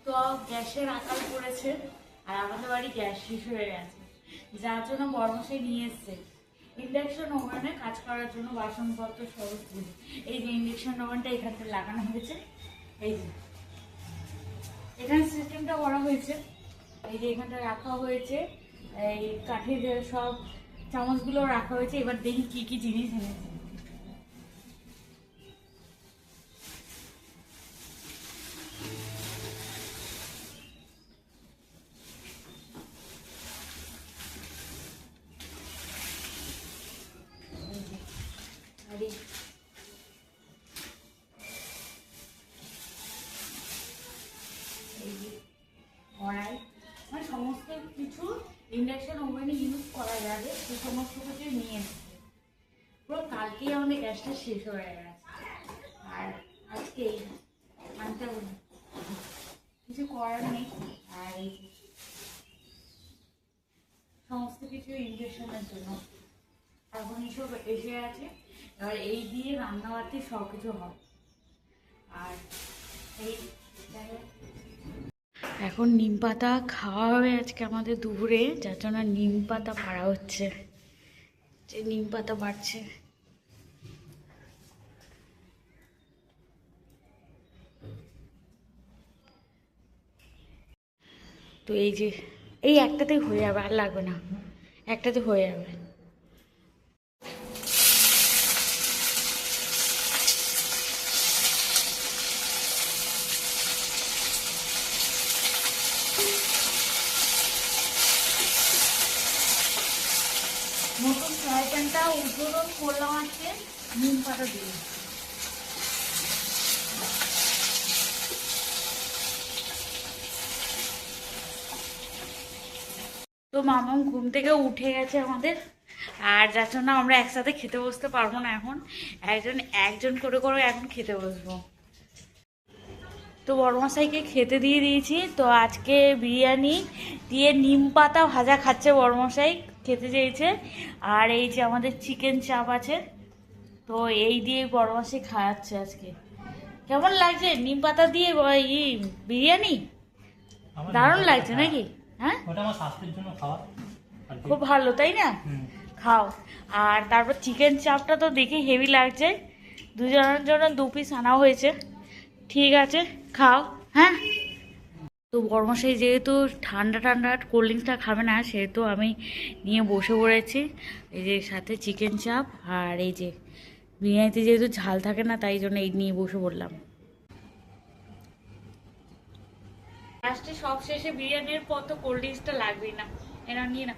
তো গ্যাসের আকাল পড়েছে আর আমাদের বাড়ি গ্যাস শেষ হয়ে গেছে, যার জন্য বড়মশাই নিয়ে এসছে ইন্ডাকশন ওভেনে কাজ করার জন্য বাসনপত্র সব তুলে। এই যে ইন্ডাকশন ওভেনটা এখানটা লাগানো হয়েছে, এই যে এখানে সিস্টেমটা করা হয়েছে, এই যে এখানটা রাখা হয়েছে, এই কাঠের সব চামচগুলো রাখা হয়েছে। এবার দেখি কি কি জিনিস এনেছে। কড়াই মানে সমস্ত কিছু ইন্ডাকশন ওভেনে ইউজ করা যাবে সে সমস্ত কিছু নিয়ে এসেছে। পুরো কালকেই আমাদের গ্যাসটা শেষ হয়ে গেছে আর আজকে আনতে কিছু করার নেই। আর এই সমস্ত কিছু ইন্ডাকশনের জন্য এখন এইসব এসে আছে। এবার এই দিয়ে রান্নাবাতি সব কিছু হবে। আর এই এখন নিম পাতা খাওয়া হবে আজকে আমাদের দুপুরে, যার জন্য নিম পাতা পাড়া হচ্ছে, যে নিম পাতা বাড়ছে। তো এই যে এই একটাতে হয়ে যাবে, আর লাগবে না, একটাতে হয়ে যাবে। নতুন ফ্রাই প্যানটা উদ্বোধন করলাম আজকে নিম পাতা দিয়ে। তো মামাম ঘুম থেকে উঠে গেছে আমাদের, আর যার জন্য আমরা একসাথে খেতে বসতে পারবো না এখন, একজন একজন করে করে এখন খেতে বসবো। তো বড়মশাইকে খেতে দিয়ে দিয়েছি। তো আজকে বিরিয়ানি দিয়ে নিম পাতা ভাজা খাচ্ছে বড়মশাই, খেতে চেয়েছে। আর এই যে আমাদের চিকেন চাপ আছে, তো এই দিয়ে বড়মশাই খাওয়াচ্ছে আজকে। কেমন লাগছে নিম পাতা দিয়ে বিরিয়ানি? দারুণ লাগছে নাকি? হ্যাঁ, খুব ভালো তাই না? খাও। আর তারপর চিকেন চাপটা তো দেখে হেভি লাগছে, দুজনের জন্য 2 পিস আনা হয়েছে। ঠিক আছে, খাও। হ্যাঁ, তো বড়মশাই যেহেতু ঠান্ডা ঠান্ডা কোল্ড ড্রিঙ্কসটা খাবে না, সেহেতু আমি নিয়ে বসে পড়েছি। এই যে সাথে চিকেন চাপ, আর এই যে বিরিয়ানিতে যেহেতু ঝাল থাকে না, তাই জন্য এই নিয়ে বসে পড়লাম। লাস্টে সব শেষে বিরিয়ানির পর তো কোল্ড ড্রিঙ্কসটা লাগবেই না, এরা নিয়ে না।